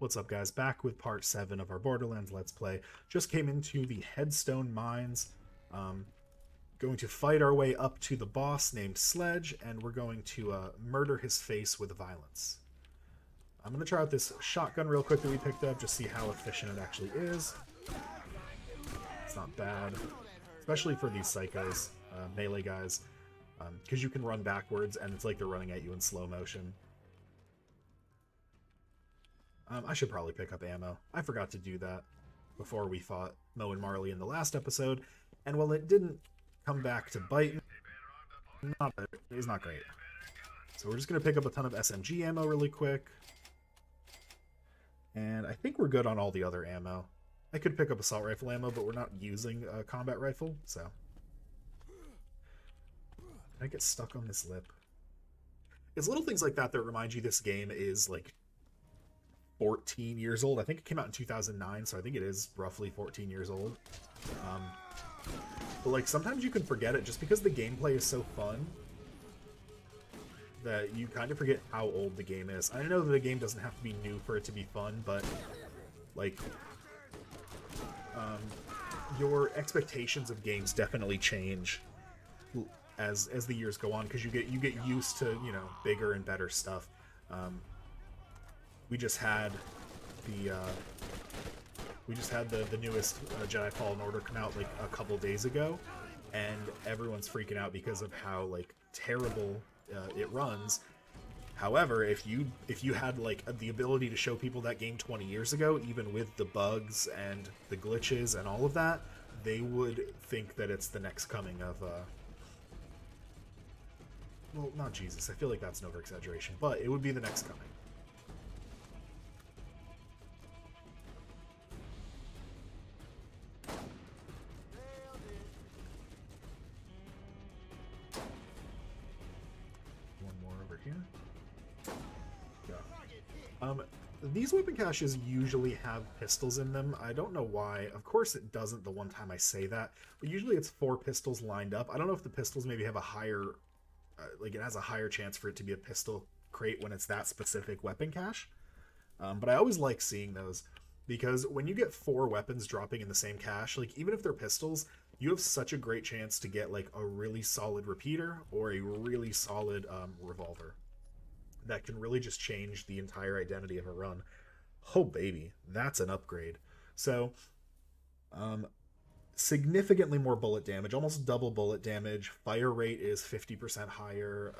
What's up, guys? Back with part 7 of our Borderlands Let's Play. Just came into the Headstone Mines. Going to fight our way up to the boss named Sledge, and we're going to murder his face with violence. I'm going to try out this shotgun real quick that we picked up, just see how efficient it actually is. It's not bad, especially for these psychos, melee guys, because you can run backwards, and it's like they're running at you in slow motion. I should probably pick up ammo. I forgot to do that before we fought Mo and Marley in the last episode, and while it didn't come back to bite me, it's not great. So we're just going to pick up a ton of SMG ammo really quick, and I think we're good on all the other ammo. I could pick up assault rifle ammo, but we're not using a combat rifle, so... I get stuck on this lip. It's little things like that that remind you this game is, like, 14 years old. I think it came out in 2009, so I think it is roughly 14 years old. But like sometimes you can forget it just because the gameplay is so fun that you kind of forget how old the game is. I know that the game doesn't have to be new for it to be fun, but like your expectations of games definitely change as the years go on, because you get used to, you know, bigger and better stuff. We just had the newest Jedi Fallen Order come out like a couple days ago, and everyone's freaking out because of how like terrible it runs. However, if you had like the ability to show people that game 20 years ago, even with the bugs and the glitches and all of that, they would think that it's the next coming of well, not Jesus. I feel like that's an over-exaggeration, but it would be the next coming. These weapon caches usually have pistols in them. I don't know why. Of course it doesn't the one time I say that, but usually it's 4 pistols lined up. I don't know if the pistols maybe have a higher, like it has a higher chance for it to be a pistol crate when it's that specific weapon cache. But I always like seeing those, because when you get 4 weapons dropping in the same cache, like even if they're pistols, you have such a great chance to get like a really solid repeater or a really solid revolver. That can really just change the entire identity of a run. Oh baby, that's an upgrade. So significantly more bullet damage, almost double bullet damage. Fire rate is 50% higher.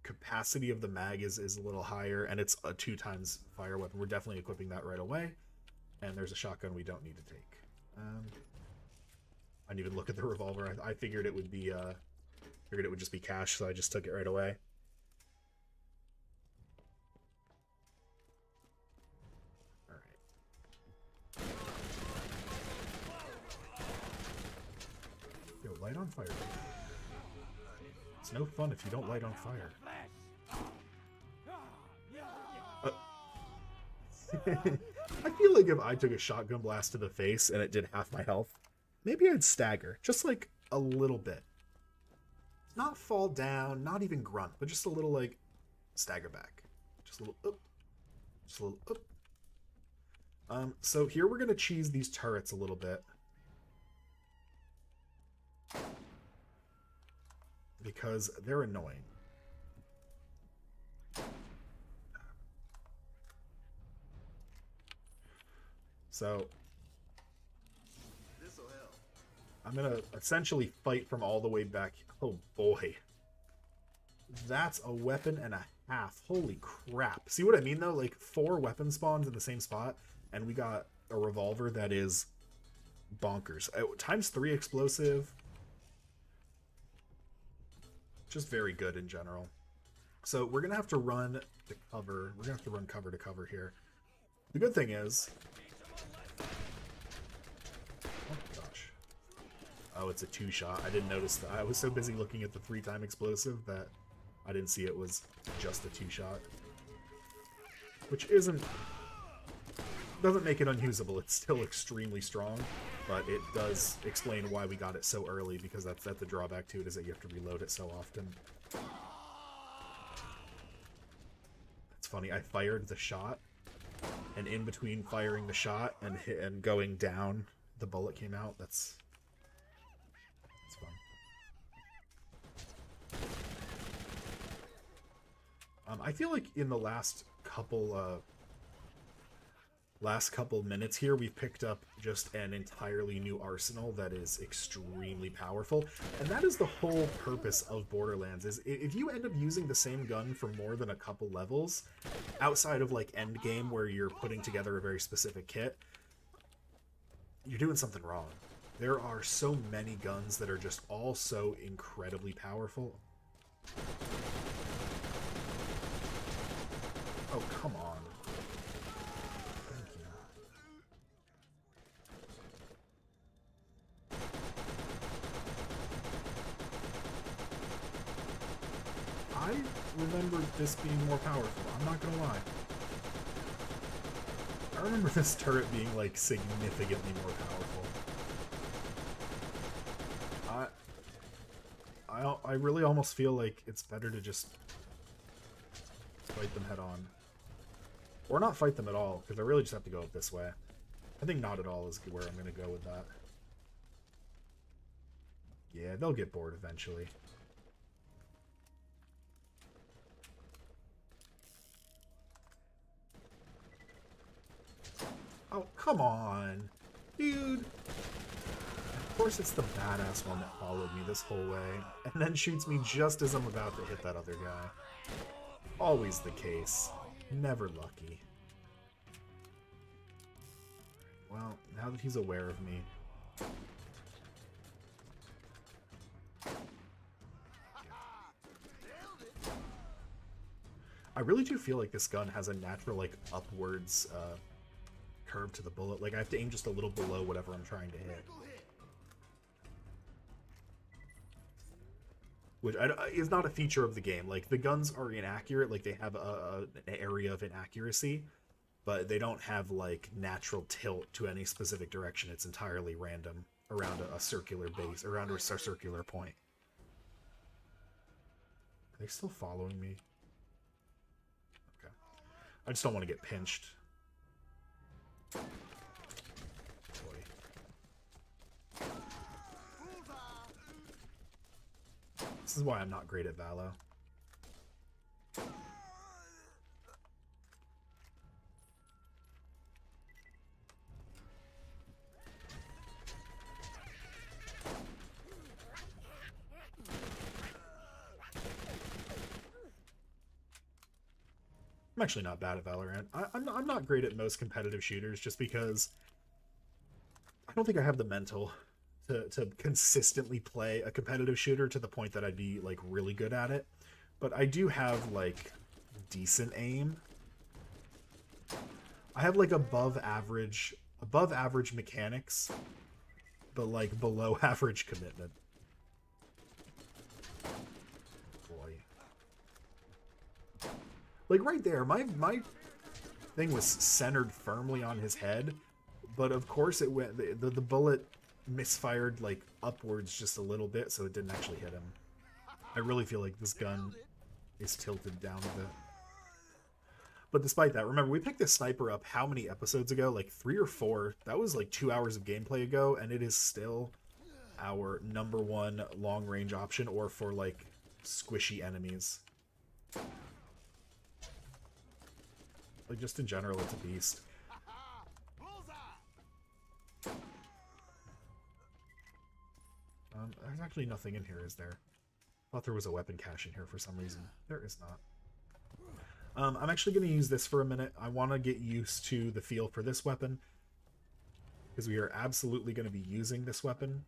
Capacity of the mag is a little higher, and it's a 2 times fire weapon. We're definitely equipping that right away. And there's a shotgun we don't need to take. I didn't even look at the revolver. I figured it would be figured it would just be cash, so I just took it right away. Light on fire. It's no fun if you don't light on fire. I feel like if I took a shotgun blast to the face and it did half my health, maybe I'd stagger, just like a little bit. Not fall down, not even grunt, but just a little like stagger back. Just a little up. Just a little up. So here we're gonna cheese these turrets a little bit, because they're annoying. So I'm gonna essentially fight from all the way back. Oh boy, that's a weapon and a half. Holy crap. See what I mean though? Like 4 weapon spawns in the same spot, and we got a revolver that is bonkers. Times 3 explosive. Just very good in general. So we're gonna have to run to cover. We're gonna have to run cover to cover here. The good thing is, oh gosh, oh, it's a 2-shot. I didn't notice that. I was so busy looking at the 3-time explosive that I didn't see it was just a 2-shot, which doesn't make it unusable. It's still extremely strong, but it does explain why we got it so early, because that's the drawback to it, is that you have to reload it so often. It's funny, I fired the shot, and in between firing the shot and going down, the bullet came out. That's fun. I feel like in the last couple minutes here, we've picked up just an entirely new arsenal that is extremely powerful, and that is the whole purpose of Borderlands. Is if you end up using the same gun for more than a couple levels, outside of like end game where you're putting together a very specific kit, you're doing something wrong. There are so many guns that are just all so incredibly powerful. Oh, come on. Thank you. I remember this being more powerful. I'm not gonna lie. I remember this turret being, like, significantly more powerful. I really almost feel like it's better to just fight them head on. Or not fight them at all, because I really just have to go up this way. I think not at all is where I'm going to go with that. Yeah, they'll get bored eventually. Oh, come on, dude. Of course it's the badass one that followed me this whole way, and then shoots me just as I'm about to hit that other guy. Always the case. Never lucky. Well, now that he's aware of me... I really do feel like this gun has a natural, like, upwards curve to the bullet. Like, I have to aim just a little below whatever I'm trying to hit. Which is not a feature of the game. Like, the guns are inaccurate. Like, they have an area of inaccuracy, but they don't have, like, natural tilt to any specific direction. It's entirely random around a circular base, around a circular point. Are they still following me? Okay. I just don't want to get pinched. This is why I'm not great at Valo. I'm actually not bad at Valorant. I'm not great at most competitive shooters just because I don't think I have the mental to consistently play a competitive shooter to the point that I'd be, like, really good at it. But I do have, like, decent aim. I have, like, above average mechanics, but, like, below average commitment. Boy. Like, right there, my thing was centered firmly on his head, but of course it went, the bullet misfired, like, upwards just a little bit, so it didn't actually hit him. I really feel like this gun is tilted down a bit. But despite that, remember, we picked this sniper up how many episodes ago? Like 3 or 4. That was like 2 hours of gameplay ago, and it is still our #1 long-range option, or for, like, squishy enemies. Like, just in general, it's a beast. There's actually nothing in here, is there? I thought there was a weapon cache in here for some reason. There is not. I'm actually going to use this for a minute. I want to get used to the feel for this weapon, because we are absolutely going to be using this weapon.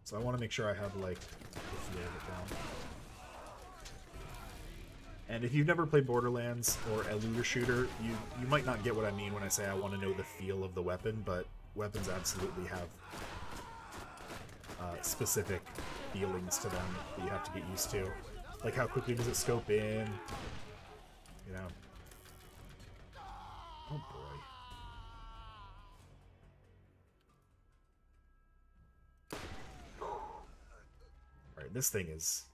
So I want to make sure I have, like, the feel of it down. And if you've never played Borderlands or a looter shooter, you might not get what I mean when I say I want to know the feel of the weapon, but weapons absolutely have specific feelings to them that you have to get used to. Like, how quickly does it scope in? You know. Oh boy. Alright, this thing is...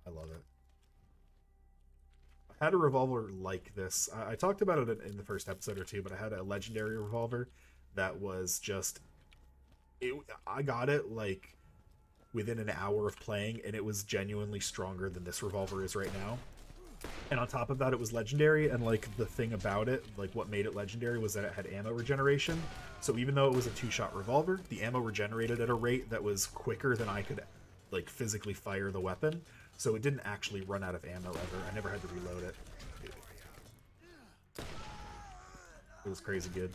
I love it. had a revolver like this. I talked about it in the first episode or two, but I had a legendary revolver that was just... I got it, like, within an hour of playing, and it was genuinely stronger than this revolver is right now. And on top of that, it was legendary, and, like, the thing about it, like, what made it legendary was that it had ammo regeneration. So even though it was a two-shot revolver, the ammo regenerated at a rate that was quicker than I could, like, physically fire the weapon. So it didn't actually run out of ammo ever. I never had to reload it. It was crazy good.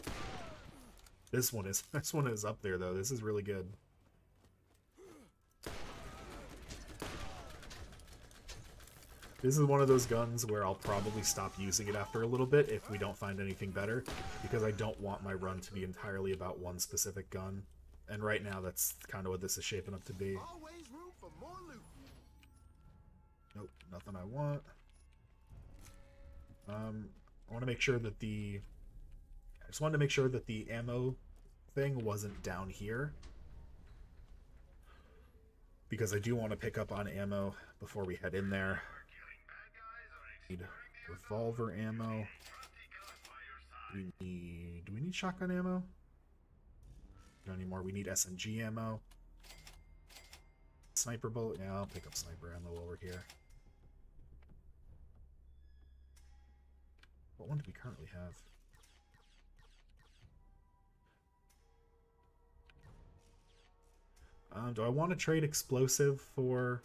This one is up there, though. This is really good. This is one of those guns where I'll probably stop using it after a little bit if we don't find anything better, because I don't want my run to be entirely about one specific gun. And right now, that's kind of what this is shaping up to be. Nope, nothing I want. I want to make sure that I just wanted to make sure that the ammo thing wasn't down here, because I do want to pick up on ammo before we head in there. Need revolver ammo. Do we need shotgun ammo? Not anymore. We need SMG ammo. Sniper bullet. Yeah, I'll pick up sniper ammo while we're here. What one do we currently have? Do I want to trade explosive for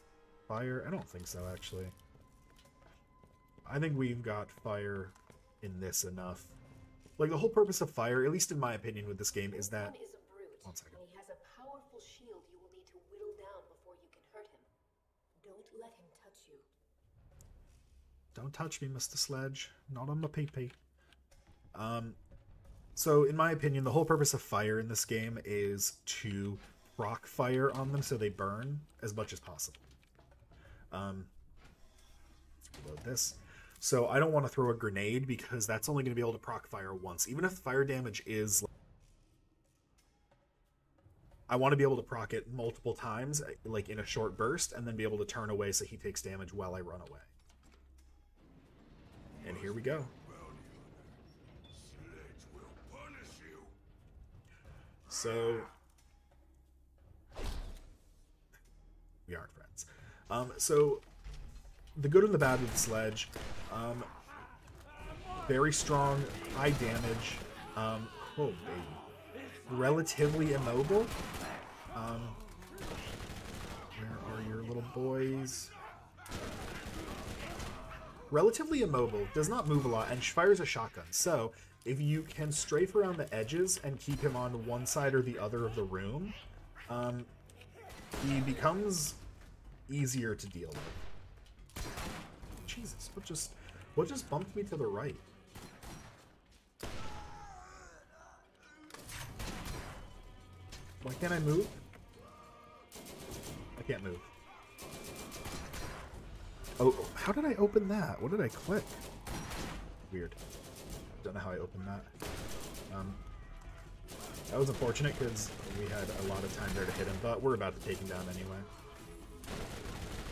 fire? I don't think so, actually. I think we've got fire in this enough. Like, the whole purpose of fire, at least in my opinion with this game, is that... One second. He has a powerful shield you will need to whittle down before you can hurt him. Don't let him touch you. Don't touch me, Mr. Sledge. Not on my pee-pee. So, in my opinion, the whole purpose of fire in this game is to proc fire on them so they burn as much as possible. Let's reload this. So I don't want to throw a grenade because that's only going to be able to proc fire once. Even if fire damage is... I want to be able to proc it multiple times, like in a short burst, and then be able to turn away so he takes damage while I run away. And here we go. So... we aren't friends. So... the good and the bad with the sledge, very strong, high damage, oh baby, relatively immobile. Where are your little boys? Relatively immobile, does not move a lot, and fires a shotgun. So if you can strafe around the edges and keep him on one side or the other of the room, he becomes easier to deal with. Jesus, what just bumped me to the right? Why can't I move? I can't move. Oh, how did I open that? What did I click? Weird. Don't know how I opened that. That was unfortunate because we had a lot of time there to hit him, but we're about to take him down anyway.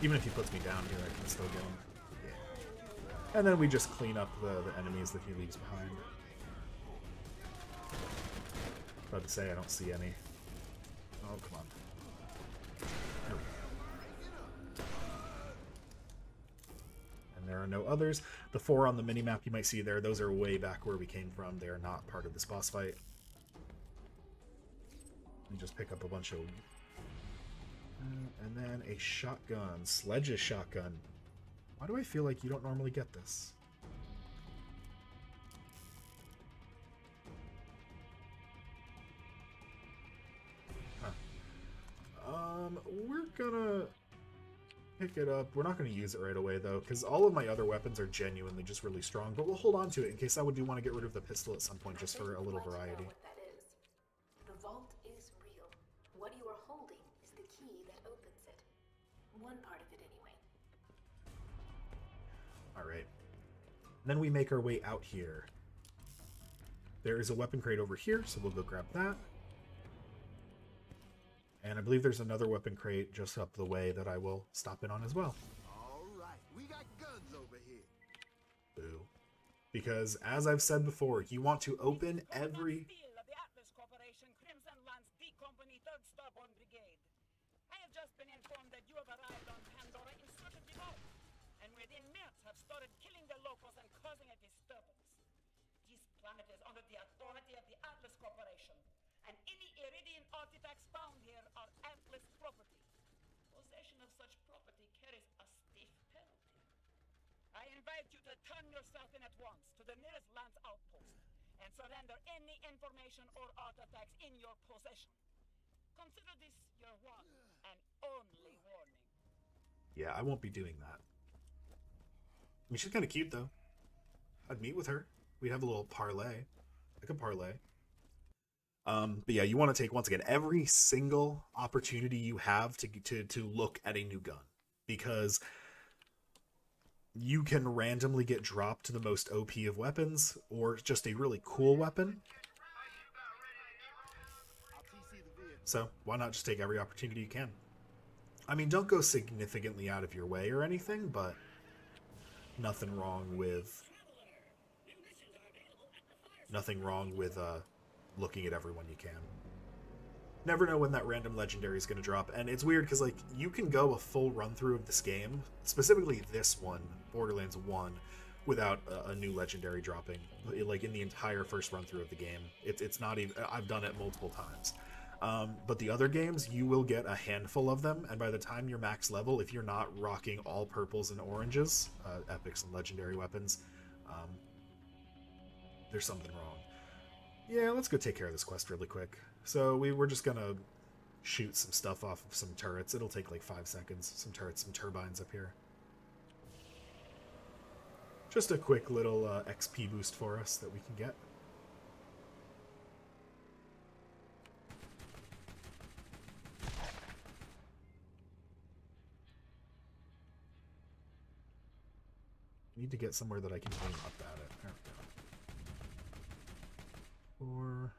Even if he puts me down here, I can still get him. Yeah. And then we just clean up the enemies that he leaves behind. About to say, I don't see any. Oh, come on. There we go. And there are no others. The 4 on the minimap you might see there, those are way back where we came from. They are not part of this boss fight. And just pick up a bunch of... and then a shotgun. Sledge's shotgun. Why do I feel like you don't normally get this? Huh. We're gonna pick it up. We're not gonna use it right away though, because all of my other weapons are genuinely just really strong, but we'll hold on to it in case I do want to get rid of the pistol at some point just for a little variety. The vault is real. What you are holding is the key that opens it. One part of it anyway. Alright. Then we make our way out here. There is a weapon crate over here, so we'll go grab that. And I believe there's another weapon crate just up the way that I will stop in on as well. All right, we got guns over here. Because, as I've said before, you want to open every... I have just been informed that you have arrived on Pandora in search of the vault, and within minutes have started killing the locals and causing a disturbance. This planet is under the authority of the Atlas Corporation, and any Iridian artifacts found here are Atlas property. Possession of such property carries a stiff penalty. I invite you to turn yourself in at once to the nearest Lance outpost and surrender any information or artifacts in your possession. Consider this your one and only warning. Yeah, I won't be doing that. I mean, she's kind of cute, though. I'd meet with her. We'd have a little parlay. Like a parlay. But yeah, you want to take, once again, every single opportunity you have to look at a new gun. Because you can randomly get dropped to the most OP of weapons, or just a really cool weapon. So why not just take every opportunity you can? I mean, don't go significantly out of your way or anything, but nothing wrong with looking at everyone you can. Never know when that random legendary is going to drop, and it's weird because like you can go a full run through of this game, specifically this one, Borderlands 1, without a new legendary dropping, like in the entire first run through of the game. It's not even, I've done it multiple times. But the other games, you will get a handful of them, and by the time you're max level, if you're not rocking all purples and oranges, epics and legendary weapons, there's something wrong. Yeah, let's go take care of this quest really quick. So we're just gonna shoot some stuff off of some turrets. It'll take like 5 seconds. Some turrets, some turbines up here. Just a quick little XP boost for us that we can get. Need to get somewhere that I can aim up at it. There we go. 4.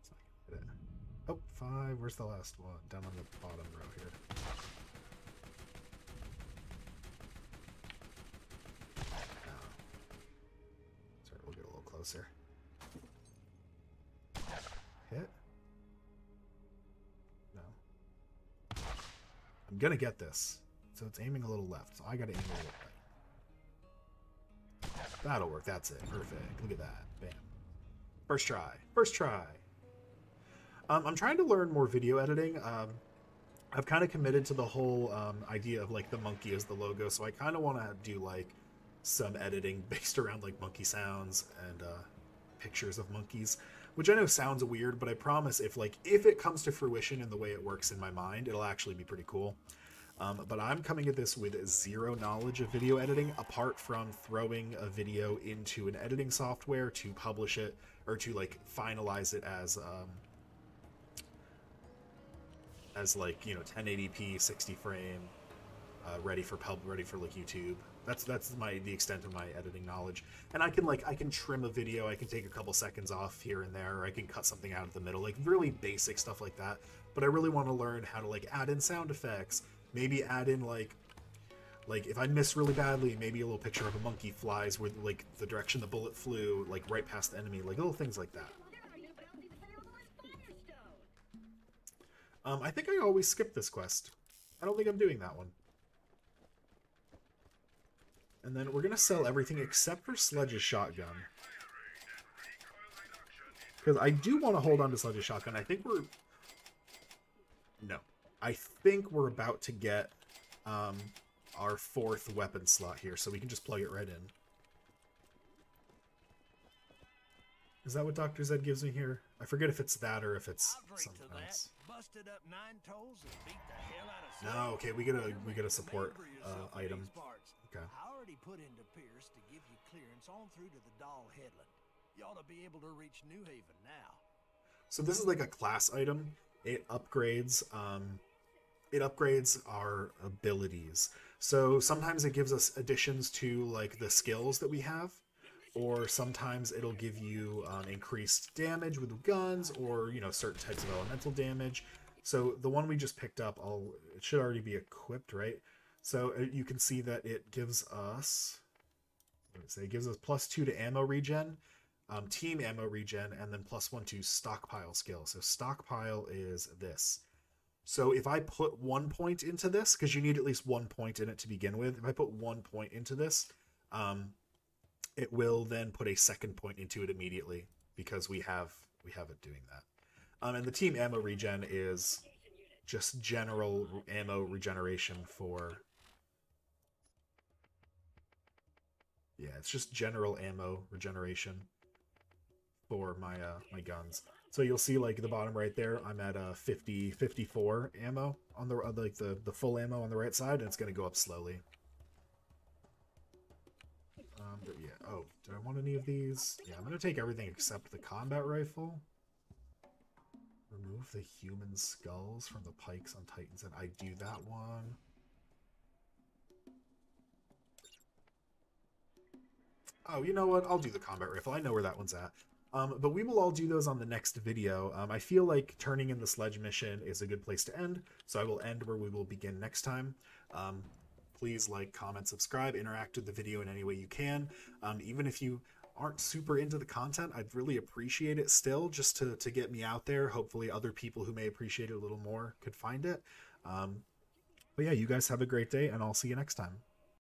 So I can hit it. Oh, 5. Where's the last one? Down on the bottom row here. Oh. Sorry, we'll get a little closer. Hit? No. I'm gonna get this. So it's aiming a little left. So I gotta aim a little right. That'll work. That's it. Perfect. Look at that. Bam. First try. First try. I'm trying to learn more video editing. I've kind of committed to the whole idea of like the monkey as the logo. So I kind of want to do like some editing based around like monkey sounds and pictures of monkeys, which I know sounds weird, but I promise if it comes to fruition in the way it works in my mind, it'll actually be pretty cool. But I'm coming at this with zero knowledge of video editing, apart from throwing a video into an editing software to publish it, or to like finalize it as like, you know, 1080p 60 frame, ready for like YouTube. That's the extent of my editing knowledge. And I can trim a video, I can take a couple seconds off here and there, or I can cut something out of the middle, like really basic stuff like that. But I really want to learn how to like add in sound effects. Maybe add in like if I miss really badly, maybe a little picture of a monkey flies with like the direction the bullet flew, like right past the enemy, like little things like that. I think I always skip this quest. I don't think I'm doing that one. And then we're gonna sell everything except for Sledge's shotgun. Because I do want to hold on to Sledge's shotgun. I think we're about to get our 4th weapon slot here, so we can just plug it right in. Is that what Dr. Zed gives me here? I forget if it's that or if it's something else. Busted up 9 toes and beat the hell out of No, okay, we get a support item. Okay. I already put into Pierce to give you clearance on through to the Doll Headland. You ought to be able to reach New Haven now. So this is like a class item. It upgrades our abilities. So sometimes it gives us additions to like the skills that we have, or sometimes it'll give you increased damage with guns, or, you know, certain types of elemental damage. So the one we just picked up, it should already be equipped, right? So you can see that it gives us, what did it say? It gives us +2 to ammo regen, team ammo regen, and then +1 to stockpile skill. So stockpile is this. So if I put 1 point into this, because you need at least 1 point in it to begin with, if I put 1 point into this, it will then put a second point into it immediately because we have it doing that. And the team ammo regen is just general ammo regeneration for... Yeah, it's just general ammo regeneration for my my guns. So you'll see, like, the bottom right there, I'm at 54 ammo on the like the full ammo on the right side, and it's going to go up slowly. But yeah, oh, did I want any of these? Yeah, I'm going to take everything except the combat rifle. Remove the human skulls from the pikes on Titans, and I do that one. Oh, you know what? I'll do the combat rifle. I know where that one's at. But we will all do those on the next video. I feel like turning in the sledge mission is a good place to end, so I will end where we will begin next time. Please like, comment, subscribe, interact with the video in any way you can. Even if you aren't super into the content, I'd really appreciate it still, just to get me out there. Hopefully other people who may appreciate it a little more could find it. But yeah, you guys have a great day, and I'll see you next time.